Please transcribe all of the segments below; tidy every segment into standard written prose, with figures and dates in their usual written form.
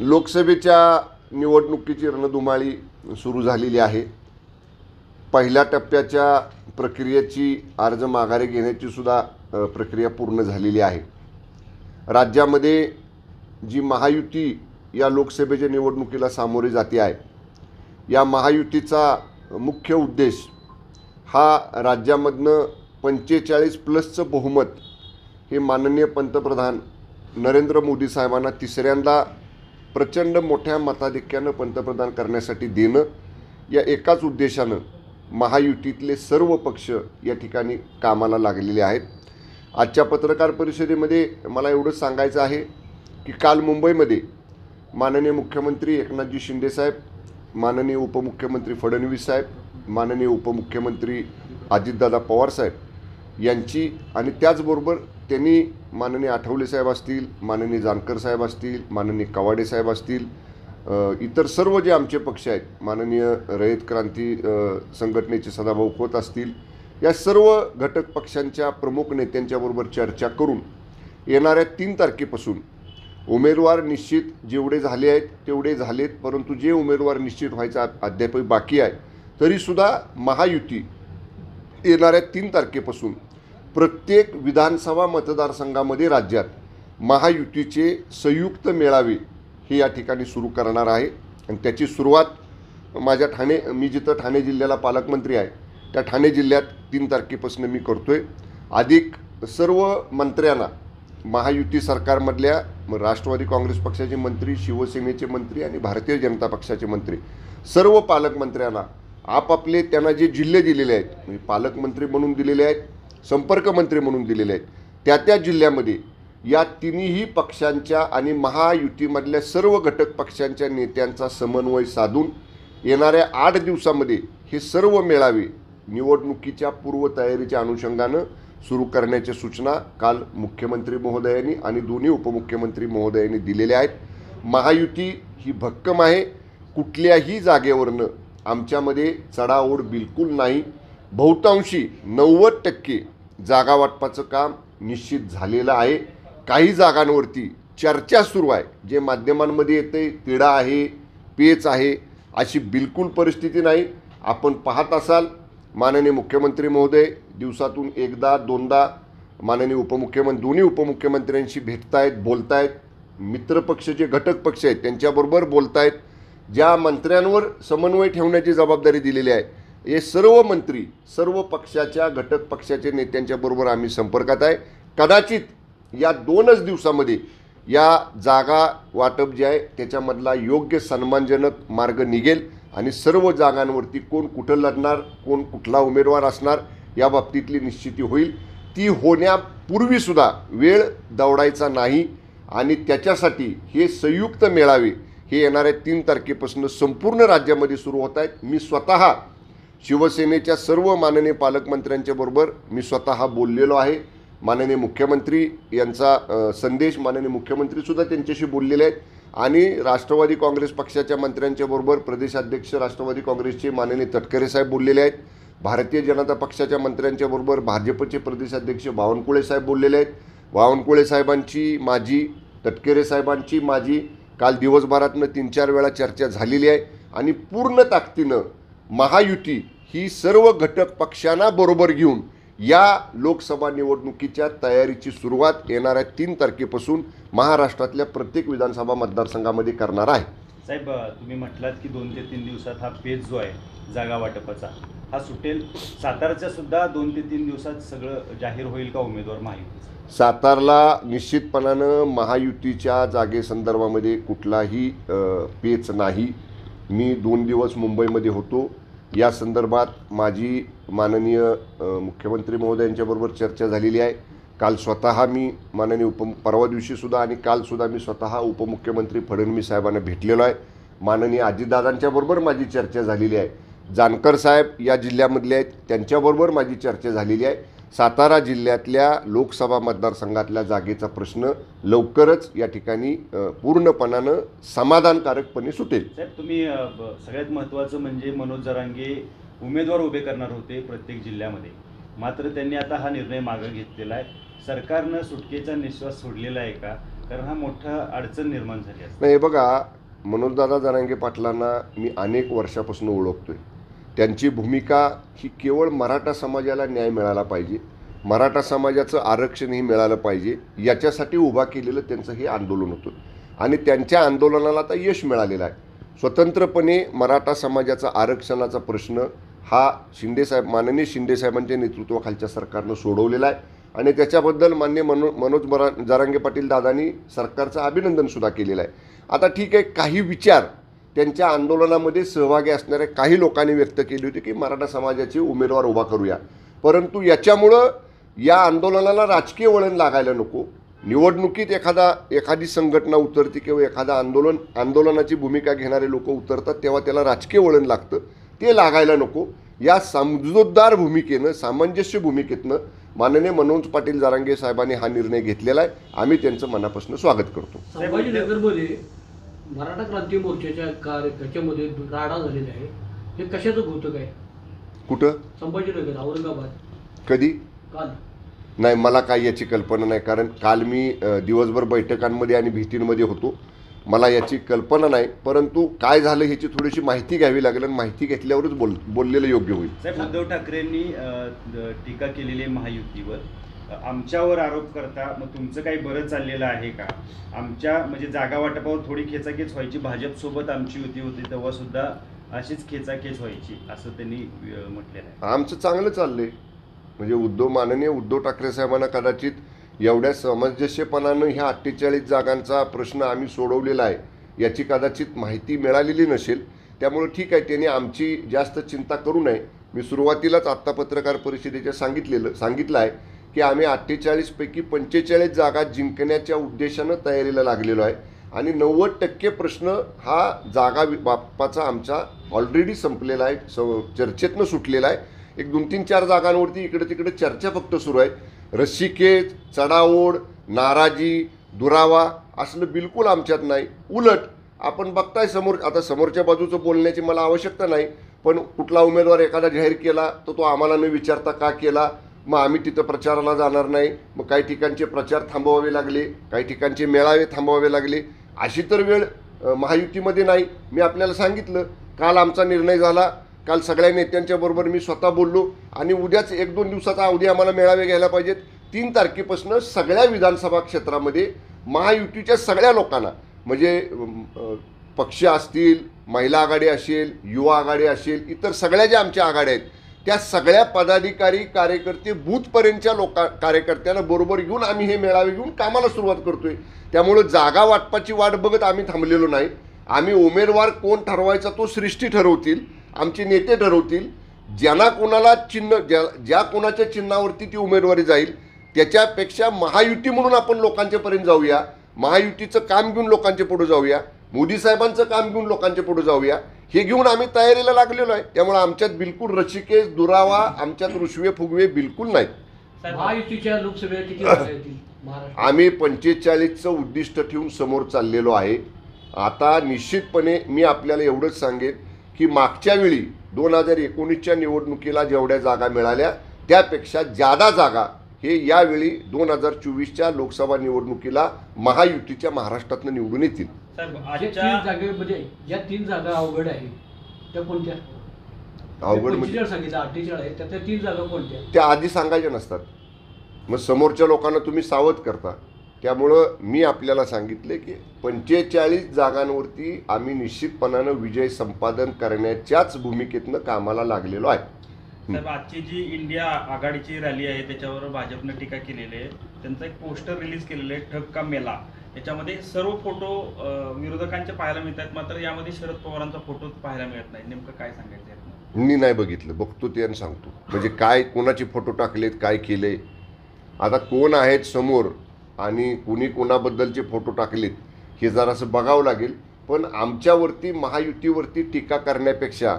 लोकसभेच्या निवडणुकीची रणधुमाळी सुरू झालेली आहे। पहिल्या टप्प्याच्या प्रक्रियेची अर्ज माघारी घेण्याची सुद्धा प्रक्रिया पूर्ण झालेली आहे। राज्यामध्ये जी महायुती या लोकसभेच्या निवडणुकीला सामोरे जाते आहे, या महायुतीचा मुख्य उद्देश हा राज्यामधनं 45+ बहुमत हे माननीय पंतप्रधान नरेंद्र मोदी साहेबांना तिसऱ्यांदा प्रचंड मोठ्या मताधिक्यानं पंतप्रधान करण्यासाठी देणं, या एकाच उद्देशानं महायुतीतले सर्व पक्ष या ठिकाणी कामाला लागलेले आहेत। आजच्या पत्रकार परिषदेमध्ये मला एवढंच सांगायचं आहे की काल मुंबईमध्ये माननीय मुख्यमंत्री एकनाथजी शिंदे साहेब, माननीय उपमुख्यमंत्री फडणवीस साहेब, माननीय उपमुख्यमंत्री अजितदादा पवार साहेब यांची आणि त्याचबरोबर त्यांनी माननीय आठवले साहेब असतील, माननीय जानकर साहेब असतील, माननीय कवाडे साहेब असतील, इतर सर्व जे आमचे पक्ष आहेत, माननीय रयत क्रांती संघटनेचे सदाभाऊ खोत असतील, या सर्व घटक पक्षांच्या प्रमुख नेत्यांच्याबरोबर चर्चा करून येणाऱ्या 3 तारखेपासून उमेदवार निश्चित जेवढे झाले आहेत तेवढे झालेत, परंतु जे उमेदवार निश्चित व्हायचा अद्याप बाकी आहे तरीसुद्धा महायुती येणाऱ्या 3 तारखेपासून प्रत्येक विधानसभा मतदारसंघामध्ये राज्यात महायुतीचे संयुक्त मेळावे हे या ठिकाणी सुरू करणार आहे। आणि त्याची सुरुवात मी जिथं ठाणे जिल्ह्याला पालकमंत्री आहे त्या ठाणे जिल्ह्यात 3 तारखेपासून मी करतोय। अधिक सर्व मंत्र्यांना, महायुती सरकारमधल्या राष्ट्रवादी काँग्रेस पक्षाचे मंत्री, शिवसेनेचे मंत्री आणि भारतीय जनता पक्षाचे मंत्री, सर्व पालकमंत्र्यांना आपापले त्यांना जे जिल्हे दिलेले आहेत, म्हणजे पालकमंत्री म्हणून दिलेले आहेत, संपर्कमंत्री म्हणून दिलेले आहेत, त्या जिल्ह्यामध्ये या तिन्ही पक्षांच्या आणि महायुतीमधल्या सर्व घटक पक्षांच्या नेत्यांचा समन्वय साधून येणाऱ्या 8 दिवसामध्ये हे सर्व मेळावे निवडणुकीच्या पूर्वतयारीच्या अनुषंगानं सुरू करण्याच्या सूचना काल मुख्यमंत्री महोदयांनी आणि दोन्ही उपमुख्यमंत्री महोदयांनी दिलेल्या आहेत। महायुती ही भक्कम आहे, कुठल्याही जागेवरनं आमच्यामध्ये चढाओढ बिलकुल नाही। बहुतांशी 90% जागा वाटपाचं काम निश्चित झालेलं आहे। काही जागांवरती चर्चा सुरू आहे, जे माध्यमांमध्ये येते तिढा आहे, पेच आहे, अशी बिलकुल परिस्थिती नाही। आपण पाहत असाल माननीय मुख्यमंत्री महोदय दिवसातून एकदा दोनदा माननीय दोन्ही उपमुख्यमंत्र्यांशी भेटतायत, बोलतायत, मित्रपक्ष जे घटक पक्ष आहेत त्यांच्याबरोबर बोलतायत। ज्या मंत्र्यांवर समन्वय ठेवण्याची जबाबदारी दिलेली आहे हे सर्व मंत्री सर्व पक्षाच्या घटक पक्षाचे नेत्यांच्या बरोबर आम्ही संपर्कात आहे। कदाचित या 2च दिवसामध्ये या जागा वाटप जे आहे त्याच्यामधला योग्य सन्मानजनक मार्ग निघेल आणि सर्व जागांवरती कोण कुठं लढणार, कोण कुठला उमेदवार असणार या बाबतीतली निश्चिती होईल। ती होण्यापूर्वीसुद्धा वेळ दवडायचा नाही आणि त्याच्यासाठी हे संयुक्त मेळावे हे येणाऱ्या 3 तारखेपासून संपूर्ण राज्यामध्ये सुरू होत आहेत। मी स्वतः शिवसेनेच्या सर्व माननीय पालकमंत्र्यांच्या बरोबर मी स्वतः बोललेलो आहे। माननीय मुख्यमंत्री यांचा संदेश माननीय मुख्यमंत्रीसुद्धा त्यांच्याशी बोललेले आहेत आणि राष्ट्रवादी काँग्रेस पक्षाच्या मंत्र्यांच्या बरोबर प्रदेशाध्यक्ष राष्ट्रवादी काँग्रेसचे माननीय तटकरे साहेब बोललेले आहेत। भारतीय जनता पक्षाच्या मंत्र्यांच्या बरोबर भाजपचे प्रदेशाध्यक्ष बावनकुळे साहेब बोललेले आहेत। बावनकुळे साहेबांची माझी, तटकरे साहेबांची माझी काल दिवसभरातनं 3-4 वेळा चर्चा झालेली आहे आणि पूर्ण ताकदीनं महायुती ही सर्व घटक पक्षांना बरोबर घेऊन या लोकसभा निवडणुकीच्या तयारीची सुरुवात येणाऱ्या 3 तारखेपासून महाराष्ट्रातल्या प्रत्येक विधानसभा मतदारसंघामध्ये करणार आहे। साहेब, तुम्ही म्हटलात की 2 ते 3 दिवसात हा पेज जो आहे जागा वाटपाचा हा सुटेल। सातारच्या सुद्धा 2 ते 3 दिवसात सगळं जाहीर होईल का उमेदवार महायुतीचा? सातारला निश्चितपणानं महायुतीच्या जागेसंदर्भामध्ये कुठलाही पेच नाही। मी 2 दिवस मुंबईमध्ये होतो, या संदर्भात माझी माननीय मुख्यमंत्री महोदयांच्याबरोबर चर्चा झालेली आहे। काल स्वतः मी माननीय परवा दिवशीसुद्धा आणि कालसुद्धा मी स्वतः उपमुख्यमंत्री फडणवीस साहेबांना भेटलेलो आहे। माननीय अजितदादांच्याबरोबर माझी चर्चा झालेली आहे। जानकर साहेब या जिल्ह्यामधले आहेत, त्यांच्याबरोबर माझी चर्चा झालेली आहे। सातारा जिल्ह्यातल्या लोकसभा मतदारसंघातल्या जागेचा प्रश्न लवकरच या ठिकाणी पूर्णपणानं समाधानकारकपणे सुटेल। साहेब, तुम्ही सगळ्यात महत्त्वाचं म्हणजे मनोज जरांगे उमेदवार उभे करणार होते प्रत्येक जिल्ह्यामध्ये, मात्र त्यांनी आता हा निर्णय मागे घेतलेला आहे। सरकारनं सुटकेचा निश्वास सोडलेला आहे का? कारण हा मोठा अडचण निर्माण झाली असते. नाही, हे बघा, मनोजदादा जरांगे पाटलांना मी अनेक वर्षापासून ओळखतोय. त्यांची भूमिका ही केवळ मराठा समाजाला न्याय मिळाला पाहिजे, मराठा समाजाचं आरक्षण ही मिळालं पाहिजे याच्यासाठी उभा केलेलं त्यांचं हे आंदोलन होतं आणि त्यांच्या आंदोलनाला आता यश मिळालेलं आहे. स्वतंत्रपणे मराठा समाजाचा आरक्षणाचा प्रश्न हा माननीय शिंदेसाहेबांच्या नेतृत्वाखालच्या सरकारनं सोडवलेला आहे आणि त्याच्याबद्दल माननीय मनोज जरांगे पाटील दादांनी सरकारचं अभिनंदनसुद्धा केलेलं आहे. आता ठीक आहे, काही विचार त्यांच्या आंदोलनामध्ये सहभागी असणाऱ्या काही लोकांनी व्यक्त केली होती की मराठा समाजाचे उमेदवार उभा करूया, परंतु याच्यामुळं या आंदोलनाला राजकीय वळण लागायला नको. निवडणुकीत एखादी संघटना उतरते किंवा एखादा आंदोलनाची भूमिका घेणारे लोक उतरतात तेव्हा त्याला राजकीय वळण लागतं, ते लागायला नको. या समजूतदार भूमिकेनं, सामंजस्य भूमिकेतनं माननीय मनोज पाटील जरांगे साहेबांनी हा निर्णय घेतलेला आहे. आम्ही त्यांचं मनापासून स्वागत करतो. संभाजीनगरमध्ये मराठा क्रांती मोर्चाच्या ह्याच्यामध्ये राडा झालेला आहे, हे कशाचं घोतक आहे? कुठं? संभाजीनगर, औरंगाबाद. कधी? काल. नाही, मला काही याची कल्पना नाही, कारण काल मी दिवसभर बैठकांमध्ये आणि भेटींमध्ये होतो. मला याची कल्पना नाही, परंतु काय झालं ह्याची थोडीशी माहिती घ्यावी लागेल आणि माहिती घेतल्यावरच बोललेलं योग्य होईल. साहेब, उद्धव ठाकरेंनी टीका केलेली आहे महायुतीवर, आमच्यावर आरोप करता, मग तुमचं काही बरं चाललेलं आहे का? आमच्या म्हणजे जागा वाटपावर थोडी खेचाखेच व्हायची, भाजपसोबत आमची युती होती तेव्हा सुद्धा अशीच खेचाखेच व्हायची असं त्यांनी म्हटलेलं आहे. आमचं चांगलं चाललंय, म्हणजे माननीय उद्धव ठाकरे साहेबांना कदाचित एवढ्या समंजस्यपणानं ह्या 48 जागांचा प्रश्न आम्ही सोडवलेला आहे याची कदाचित माहिती मिळालेली नसेल. त्यामुळे ठीक आहे, त्यांनी आमची जास्त चिंता करू नये. मी सुरुवातीलाच आत्ता पत्रकार परिषदेच्या सांगितलं आहे की आम्ही 48 पैकी 45 जागा जिंकण्याच्या उद्देशानं तयारीला लागलेलो आहे आणि 90% प्रश्न हा जागा बाबतीचा आमचा ऑलरेडी संपलेला आहे, चर्चेतनं सुटलेला आहे. एक 2-3-4 जागांवरती इकडे तिकडे चर्चा फक्त सुरू आहे. रस्सीखेच, चढाओढ, नाराजी, दुरावा असलं बिलकुल आमच्यात नाही. उलट आपण बघताय आता समोरच्या बाजूचं बोलण्याची मला आवश्यकता नाही, पण कुठला उमेदवार एखादा जाहीर केला तर तो आम्हाला न विचारता का केला, मग आम्ही तिथं प्रचाराला जाणार नाही. मग काही ठिकाणचे प्रचार थांबवावे लागले, काही ठिकाणचे मेळावे थांबवावे लागले. अशी तर वेळ महायुतीमध्ये नाही. मी आपल्याला सांगितलं, काल आमचा निर्णय झाला, काल सगळ्या नेत्यांच्या बरोबर मी स्वतः बोललो आणि उद्याच 1-2 दिवसाचा अवधी आम्हाला मेळावे घ्यायला पाहिजेत. 3 तारखेपासून सगळ्या विधानसभा क्षेत्रामध्ये महायुतीच्या सगळ्या लोकांना, म्हणजे पक्ष असतील, महिला आघाडी असेल, युवा आघाडी असेल, इतर सगळ्या ज्या आमच्या आघाड्या आहेत त्या सगळ्या पदाधिकारी, कार्यकर्ते, बूथपर्यंतच्या कार्यकर्त्यांना बरोबर घेऊन आम्ही हे मेळावे घेऊन कामाला सुरुवात करतोय. त्यामुळं जागा वाटपाची वाट बघत आम्ही थांबलेलो नाही. आम्ही उमेदवार कोण ठरवायचा तो सृष्टी ठरवतील, आमचे नेते ठरवतील. ज्यांना कोणाला ज्या कोणाच्या चिन्हावरती ती उमेदवारी जाईल त्याच्यापेक्षा महायुती म्हणून आपण लोकांच्यापर्यंत जाऊया, महायुतीचं काम घेऊन लोकांच्या पुढे जाऊया, मोदी साहेबांचं काम घेऊन लोकांच्या पुढे जाऊया, हे घेऊन आम्ही तयारीला लागलेलो आहे. त्यामुळे आमच्यात बिलकुल रसिकेश, दुरावा, आमच्यात रुसवे फुगवे बिलकुल नाहीत. महायुतीच्या लोकसभेला किती जागा येतील महाराष्ट्रात? आम्ही 45चं उद्दिष्ट ठेवून समोर चाललेलो आहे. आता निश्चितपणे मी आपल्याला एवढंच सांगेन की मागच्या वेळी 2019च्या निवडणुकीला जेवढ्या जागा मिळाल्या त्यापेक्षा जादा जागा हे यावेळी 2024च्या लोकसभा निवडणुकीला महायुतीच्या महाराष्ट्रातनं निवडून येतील. ज्या 3 जागा अवघड आहे त्या कोणत्या? अवघड म्हणजे सांगितलं 48 आहे, त्यातल्या 3 जागा कोणत्या त्या आधी सांगायच्या नसतात, मग समोरच्या लोकांना तुम्ही सावध करता. त्यामुळं मी आपल्याला सांगितले की 45 जागांवरती आम्ही निश्चितपणानं विजय संपादन करण्याच्याच भूमिकेतनं कामाला लागलेलो आहे. साहेब, आजची जी इंडिया आघाडीची रॅली आहे त्याच्यावर भाजपनं टीका केलेली आहे. त्यांचं एक पोस्टर रिलीज केलेलं आहे, ठग का मेला. याच्यामध्ये सर्व फोटो विरोधकांचे पाहायला मिळतात, मात्र यामध्ये शरद पवारांचा फोटो पाहायला मिळत नाही. नेमकं काय सांगायचं? मी नाही बघितलं, बघतो ते आणि सांगतो. म्हणजे काय, कोणाचे फोटो टाकलेत, काय केले, आता कोण आहेत समोर आणि कुणी कोणाबद्दलचे फोटो टाकलेत हे जरासं बघावं लागेल. पण आमच्यावरती, महायुतीवरती टीका करण्यापेक्षा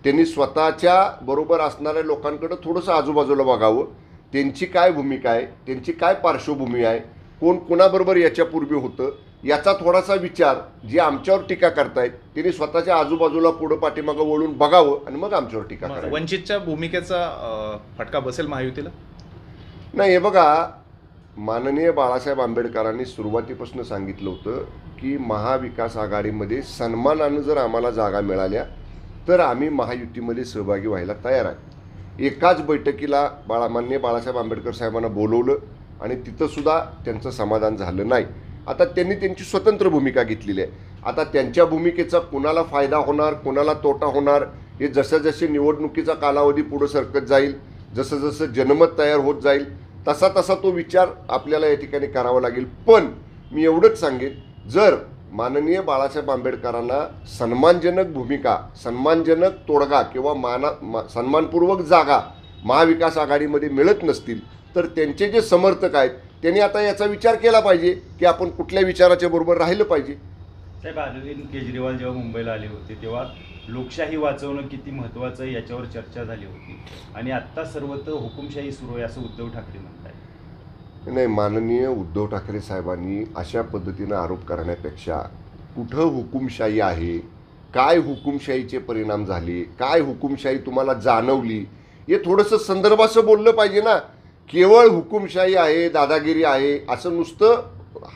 त्यांनी स्वतःच्या बरोबर असणाऱ्या लोकांकडं थोडंसं आजूबाजूला बघावं. त्यांची काय भूमिका आहे, त्यांची काय पार्श्वभूमी आहे, कोण कोणाबरोबर याच्यापूर्वी होतं याचा थोडासा विचार जे आमच्यावर टीका करतायत त्यांनी स्वतःच्या आजूबाजूला पुढं पाठीमागं वळून बघावं आणि मग आमच्यावर टीका करावी. वंचितच्या भूमिकेचा फटका बसेल महायुतीला? नाही, हे बघा, माननीय बाळासाहेब आंबेडकरांनी सुरुवातीपासून सांगितलं होतं की महाविकास आघाडीमध्ये सन्मानानं जर आम्हाला जागा मिळाल्या तर आम्ही महायुतीमध्ये सहभागी व्हायला तयार आहे. एकाच बैठकीला माननीय बाळासाहेब आंबेडकर साहेबांना बोलवलं आणि तिथंसुद्धा त्यांचं समाधान झालं नाही. आता त्यांनी त्यांची स्वतंत्र भूमिका घेतलेली आहे. आता त्यांच्या भूमिकेचा कुणाला फायदा होणार, कुणाला तोटा होणार, हे जसं जसे निवडणुकीचा कालावधी पुढं सरकत जाईल, जसं जसं जनमत तयार होत जाईल, तसा तसा तो विचार आपल्याला या ठिकाणी करावा लागेल. पण मी एवढंच सांगेन, जर माननीय बाळासाहेब आंबेडकरांना सन्मानजनक भूमिका, सन्मानजनक तोडगा किंवा सन्मानपूर्वक जागा महाविकास आघाडीमध्ये मिळत नसतील तर त्यांचे जे समर्थक आहेत त्यांनी आता याचा विचार केला पाहिजे की आपण कुठल्या विचाराच्या बरोबर राहिलं पाहिजे. साहेब, अरविंद केजरीवाल जेव्हा मुंबईला आले होते तेव्हा लोकशाही वाचवणं किती महत्त्वाचं आहे याच्यावर चर्चा झाली होती आणि आत्ता सर्वत्र हुकुमशाही सुरू आहे असं उद्धव ठाकरे म्हणतात. नाही, माननीय उद्धव ठाकरे साहेबांनी अशा पद्धतीनं आरोप करण्यापेक्षा कुठं हुकुमशाही आहे, काय हुकुमशाहीचे परिणाम झाले, काय हुकुमशाही तुम्हाला जाणवली, हे थोडंसं संदर्भाचं बोललं पाहिजे ना. केवळ हुकुमशाही आहे, दादागिरी आहे असं नुसतं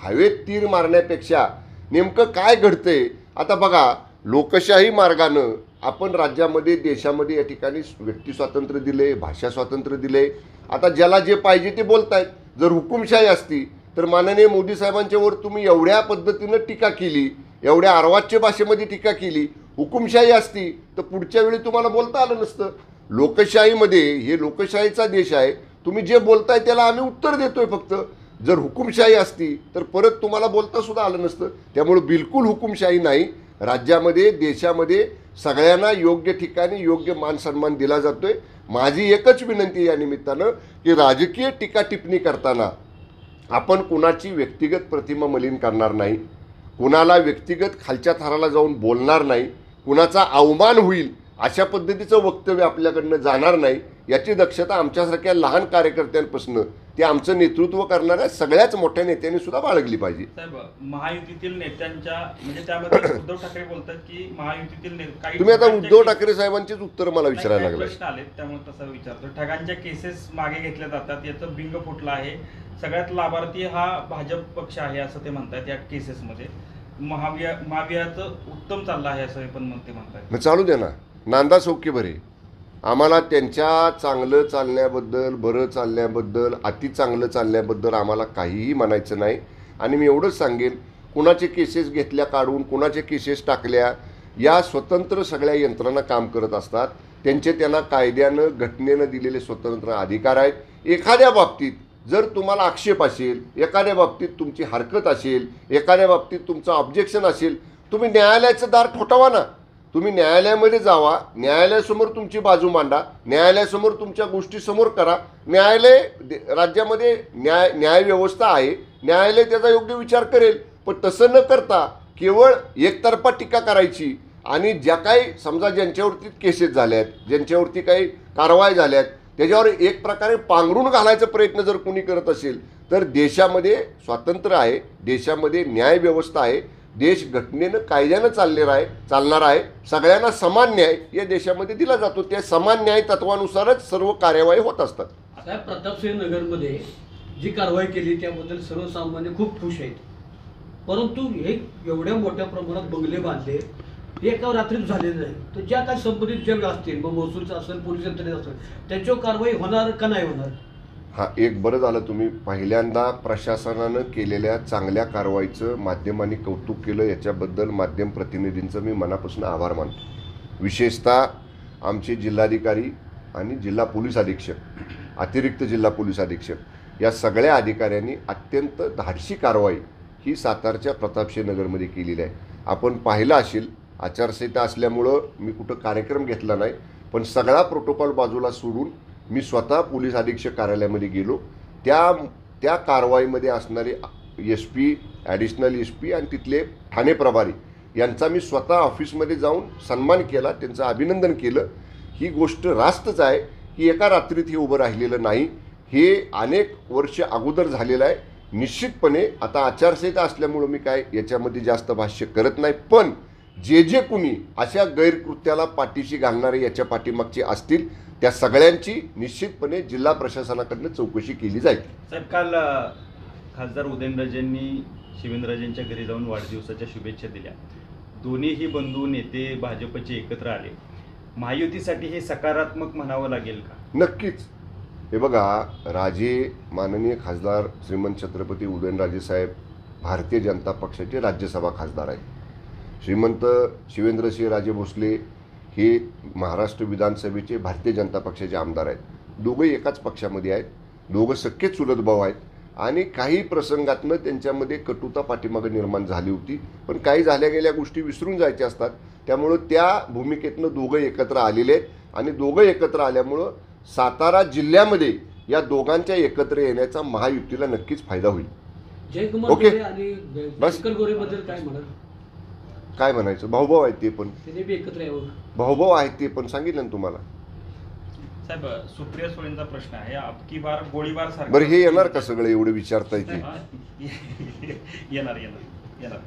हवेत तीर मारण्यापेक्षा नेमकं काय घडतंय. आता बघा, लोकशाही मार्गानं आपण राज्यामध्ये देशामध्ये या ठिकाणी व्यक्ती स्वातंत्र्य दिले, भाषा स्वातंत्र्य दिले. आता ज्याला जे पाहिजे ते बोलतायत. जर हुकुमशाही असती तर माननीय मोदी साहेबांच्यावर तुम्ही एवढ्या पद्धतीनं टीका केली, एवढ्या अर्वाच्य भाषेमध्ये टीका केली, हुकुमशाही असती तर पुढच्या वेळी तुम्हाला बोलता आलं नसतं. लोकशाहीमध्ये, हे लोकशाहीचा देश आहे, तुम्ही जे बोलताय त्याला आम्ही उत्तर देतोय फक्त. जर हुकुमशाही असती तर परत तुम्हाला बोलता सुद्धा आलं नसतं. त्यामुळे बिलकुल हुकुमशाही नाही. राज्यामध्ये, देशामध्ये सगळ्यांना योग्य ठिकाणी योग्य मान सन्मान दिला जातोय. माझी एकच विनंती या निमित्तानं की राजकीय टीका टिप्पणी करताना आपण कुणाची व्यक्तिगत प्रतिमा मलिन करणार नाही, कुणाला व्यक्तिगत खालच्या थराला जाऊन बोलणार नाही, कुणाचा अवमान होईल अशा पद्धतीचं वक्तव्य आपल्याकडनं जाणार नाही. याची दक्षता आमच्यासारख्या लहान कार्यकर्त्यांपासून ते आमचं नेतृत्व करणाऱ्या सगळ्याच मोठ्या नेत्यांनी सुद्धा बाळगली पाहिजे. साहेब, महायुतीतील नेत्यांच्या म्हणजे त्यामध्ये उद्धव ठाकरे बोलतात की महायुतीतील काही तुम्ही आता उद्धव ठाकरे साहेबांचीच उत्तर मला विचारायला लागले. प्रश्न आले त्यामुळे तसं विचारतो. ठगांच्या केसेस मागे घेतल्या जातात, याचं बिंग फुटलं आहे. सगळ्यात लाभार्थी हा भाजप पक्ष आहे असं ते म्हणतात. या केसेसमध्ये महावियाचं उत्तम चाललं आहे असं पण ते म्हणतात. मग चालू दे ना, नांदा सौख्य बरे. आम्हाला त्यांच्या चांगलं चालण्याबद्दल, बरं चालण्याबद्दल, अति चांगलं चालण्याबद्दल आम्हाला काहीही म्हणायचं नाही. आणि मी एवढंच सांगेन, कुणाचे केसेस घेतल्या काढून, कुणाचे केसेस टाकल्या, या स्वतंत्र सगळ्या यंत्रणा काम करत असतात. त्यांना कायद्यानं, घटनेनं दिलेले स्वतंत्र अधिकार आहेत. एखाद्या बाबतीत जर तुम्हाला आक्षेप असेल, एखाद्या बाबतीत तुमची हरकत असेल, एखाद्या बाबतीत तुमचं ऑब्जेक्शन असेल, तुम्ही न्यायालयाचं दार ठोठावा ना. तुम्ही न्यायालयामध्ये जावा, न्यायालयासमोर तुमची बाजू मांडा, न्यायालयासमोर तुमच्या गोष्टी समोर करा. न्यायालय, राज्यामध्ये न्याय व्यवस्था आहे, न्यायालय त्याचा योग्य विचार करेल. पण तसं न करता केवळ एकतर्फा टीका करायची आणि ज्या काही समजा ज्यांच्यावरती केसेस झाल्यात, ज्यांच्यावरती काही कारवाई झाल्यात, त्याच्यावर एक प्रकारे पांघरून घालायचा प्रयत्न जर कोणी करत असेल तर देशामध्ये स्वातंत्र्य आहे, देशामध्ये न्याय व्यवस्था आहे, देश घटनेनं कायद्यानं चालणार आहे. सगळ्यांना समान न्याय या देशामध्ये दिला जातो. त्या समान न्याय तत्वानुसारच सर्व कार्यवाही होत असतात. साहेब, प्रतापसिंह नगरमध्ये जी कारवाई केली त्याबद्दल सर्वसामान्य खूप खुश आहेत. परंतु हे एवढ्या मोठ्या प्रमाणात बंगले बांधले हे एका रात्रीत झालेलं नाही. तर ज्या काही संबंधित जग असतील, मग महसूलचं असेल, पोलीस यंत्रणेत असेल, त्यांच्यावर कारवाई होणार का नाही होणार? हा, एक बरं झालं तुम्ही पहिल्यांदा प्रशासनानं केलेल्या चांगल्या कारवाईचं माध्यमांनी कौतुक केलं. याच्याबद्दल माध्यम प्रतिनिधींचं मी मनापासून आभार मानतो. विशेषतः आमचे जिल्हाधिकारी आणि जिल्हा पोलीस अधीक्षक, अतिरिक्त जिल्हा पोलीस अधीक्षक या सगळ्या अधिकाऱ्यांनी अत्यंत धाडसी कारवाई ही सातारच्या प्रतापसिंह नगरमध्ये केलेली आहे. आपण पाहिलं असेल, आचारसंहिता असल्यामुळं मी कुठं कार्यक्रम घेतला नाही, पण सगळा प्रोटोकॉल बाजूला सोडून मी स्वतः पोलीस अधीक्षक कार्यालयामध्ये गेलो. त्या कारवाईमध्ये असणारे SP, ॲडिशनल SP आणि तिथले ठाणे प्रभारी यांचा मी स्वतः ऑफिसमध्ये जाऊन सन्मान केला, त्यांचं अभिनंदन केलं. ही गोष्ट रास्तच आहे की एका रात्रीत हे उभं राहिलेलं नाही, हे अनेक वर्ष अगोदर झालेलं आहे. निश्चितपणे आता आचारसंहिता असल्यामुळं मी काय याच्यामध्ये जास्त भाष्य करत नाही. पण जे कुणी अशा गैरकृत्याला पाठीशी घालणारे याच्या पाठीमागचे असतील त्या सगळ्यांची निश्चितपणे जिल्हा प्रशासनाकडनं चौकशी केली जाईल. साहेब, काल खासदार उदयनराजेंनी शिवेंद्रराजेंच्या घरी जाऊन वाढदिवसाच्या शुभेच्छा दिल्या. दोन्हीही बंधू नेते भाजपचे एकत्र आले. महायुतीसाठी हे सकारात्मक म्हणावं लागेल का? नक्कीच. हे बघा, राजे माननीय खासदार श्रीमंत छत्रपती उदयनराजे साहेब भारतीय जनता पक्षाचे राज्यसभा खासदार आहेत. श्रीमंत शिवेंद्रसिंह राजे भोसले हे महाराष्ट्र विधानसभेचे भारतीय जनता पक्षाचे आमदार आहेत. दोघंही एकाच पक्षामध्ये आहेत. दोघं सख्खे चुलत भाऊ आहेत आणि काही प्रसंगातनं त्यांच्यामध्ये कटुता पाठीमागे निर्माण झाली होती, पण काही झाल्या गेल्या गोष्टी विसरून जायच्या असतात. त्यामुळं त्या भूमिकेतनं दोघं एकत्र आलेले आहेत आणि दोघं एकत्र आल्यामुळं सातारा जिल्ह्यामध्ये या दोघांच्या एकत्र येण्याचा महायुतीला नक्कीच फायदा होईल. जयकुमार ओके. गोरे आणि बस. शंकर गोरे बद्दल काय म्हणाल? काय म्हणायचं, भाऊभाऊ आहेत ते पण, त्याने बी एकत्र यावं. भाऊभाऊ आहेत ते पण, सांगितलं ना तुम्हाला. साहेब, सुप्रिया सुळेंचा प्रश्न आहे, अबकी बार गोळीबार सारखा. बरं, हे येणार का सगळं एवढं विचारता येते? येणार येणार येणार.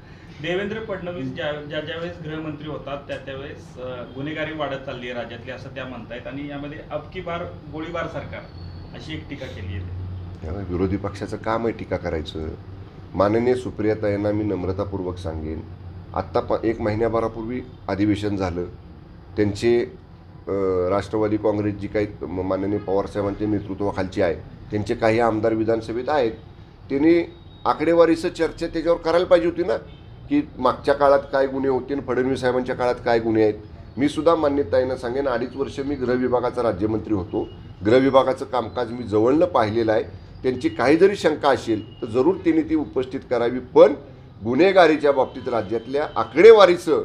देवेंद्र फडणवीस ज्यावेळेस गृहमंत्री होतात त्यावेळेस गुन्हेगारी वाढत चालली आहे राज्यातली, असं त्या म्हणतायत, आणि यामध्ये अबकी बार गोळीबार सरकार अशी एक टीका केली आहे. त्यामुळे विरोधी पक्षाचं काम आहे टीका करायचं. माननीय सुप्रियाताईंना मी नम्रतापूर्वक सांगेन, आत्ता 1 महिन्याभरापूर्वी अधिवेशन झालं. त्यांचे राष्ट्रवादी काँग्रेस जी काही माननीय पवारसाहेबांच्या नेतृत्वाखालची आहे, त्यांचे काही आमदार विधानसभेत आहेत. त्यांनी आकडेवारीचं चर्चा त्याच्यावर करायला पाहिजे होती ना, की मागच्या काळात काय गुन्हे होते आणि फडणवीस साहेबांच्या काळात काय गुन्हे आहेत. मी सुद्धा मान्यताईंना सांगेन, 2.5 वर्ष मी गृह विभागाचा राज्यमंत्री होतो. गृह विभागाचं कामकाज मी जवळनं पाहिलेलं आहे. त्यांची काही जरी शंका असेल तर जरूर त्यांनी ती उपस्थित करावी. पण गुन्हेगारीच्या बाबतीत राज्यातल्या आकडेवारीचं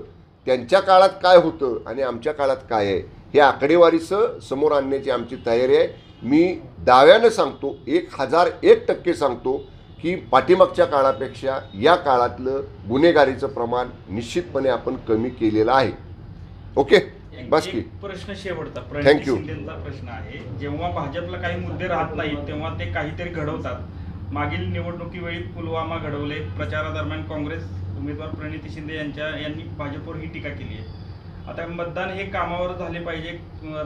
त्यांच्या काळात काय होतं आणि आमच्या काळात काय आहे हे आकडेवारीचं समोर आणण्याची आमची तयारी आहे. मी दाव्यानं सांगतो, 1001% सांगतो की पाठीमागच्या काळापेक्षा या काळातलं गुन्हेगारीचं प्रमाण निश्चितपणे आपण कमी केलेलं आहे. ओके, बस की. एक प्रश्न शेवटचा Thank प्रणिती you. शिंदेचा प्रश्न आहे. जेव्हा भाजपला काही मुद्दे राहत नाहीत तेव्हा ते काहीतरी घडवतात. मागील निवडणुकीवेळी पुलवामा घडवले. प्रचारादरम्यान काँग्रेस उमेदवार प्रणिती शिंदे यांनी भाजपवर ही टीका केली आहे. आता मतदान हे कामावर झाले पाहिजे,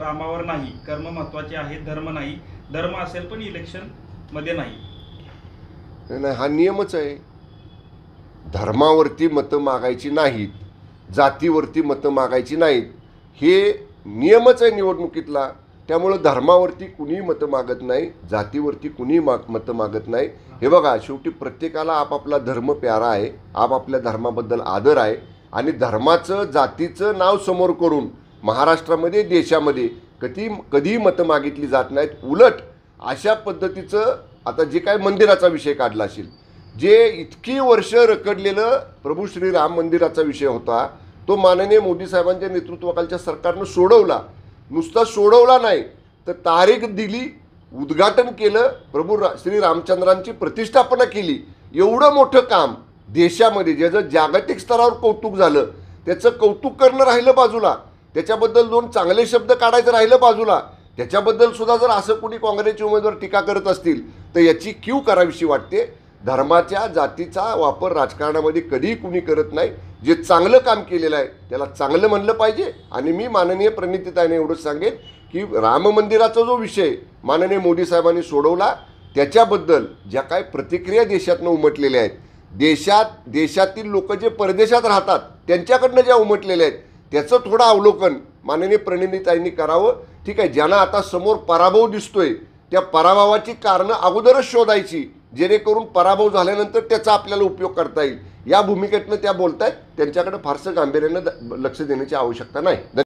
रामावर नाही. कर्म महत्वाचे आहे, धर्म नाही. धर्म असेल पण इलेक्शन मध्ये नाही. नाही, हा नियमच आहे. धर्मावरती मतं मागायची नाहीत, जातीवरती मतं मागायची नाहीत, हे नियमच आहे निवडणुकीतला. त्यामुळं धर्मावरती कुणीही मतं मागत नाही, जातीवरती कुणीही मतं मागत नाही. हे बघा, शेवटी प्रत्येकाला आपापला धर्म प्यारा आहे, आपापल्या धर्माबद्दल आदर आहे आणि धर्माचं जातीचं नाव समोर करून महाराष्ट्रामध्ये देशामध्ये कधीही मतं मागितली जात नाहीत. उलट अशा पद्धतीचं, आता जे काय मंदिराचा विषय काढला असेल, जे इतकी वर्ष रखडलेलं प्रभू श्रीराम मंदिराचा विषय होता, तो माननीय मोदी साहेबांच्या नेतृत्वाखालच्या सरकारनं सोडवला. नुसता सोडवला नाही तर तारीख दिली, उद्घाटन केलं, प्रभू श्री रामचंद्रांची प्रतिष्ठापना केली. एवढं मोठं काम देशामध्ये ज्याचं जागतिक स्तरावर कौतुक झालं, त्याचं कौतुक करणं राहिलं बाजूला, त्याच्याबद्दल 2 चांगले शब्द काढायचं राहिलं बाजूला. त्याच्याबद्दल सुद्धा जर असं कोणी काँग्रेसचे उमेदवार टीका करत असतील तर याची कीव करावीशी वाटते. धर्माच्या जातीचा वापर राजकारणामध्ये कधीही कुणी करत नाही. जे चांगलं काम केलेलं आहे त्याला चांगलं म्हणलं पाहिजे. आणि मी माननीय प्रणितीताईने एवढंच सांगेन की राम मंदिराचा जो विषय माननीय मोदी साहेबांनी सोडवला, त्याच्याबद्दल ज्या काय प्रतिक्रिया देशातनं उमटलेल्या आहेत, देशातील लोक जे परदेशात राहतात त्यांच्याकडनं ज्या उमटलेल्या आहेत, त्याचं थोडं अवलोकन माननीय प्रणितीताईंनी करावं. ठीक आहे, ज्यांना आता समोर पराभव दिसतोय त्या पराभवाची कारणं अगोदरच शोधायची, जेणेकरून पराभव झाल्यानंतर त्याचा आपल्याला उपयोग करता येईल. या भूमिकेतनं त्या बोलतायत. त्यांच्याकडे फारसं गांभीर्यानं लक्ष देण्याची आवश्यकता नाही.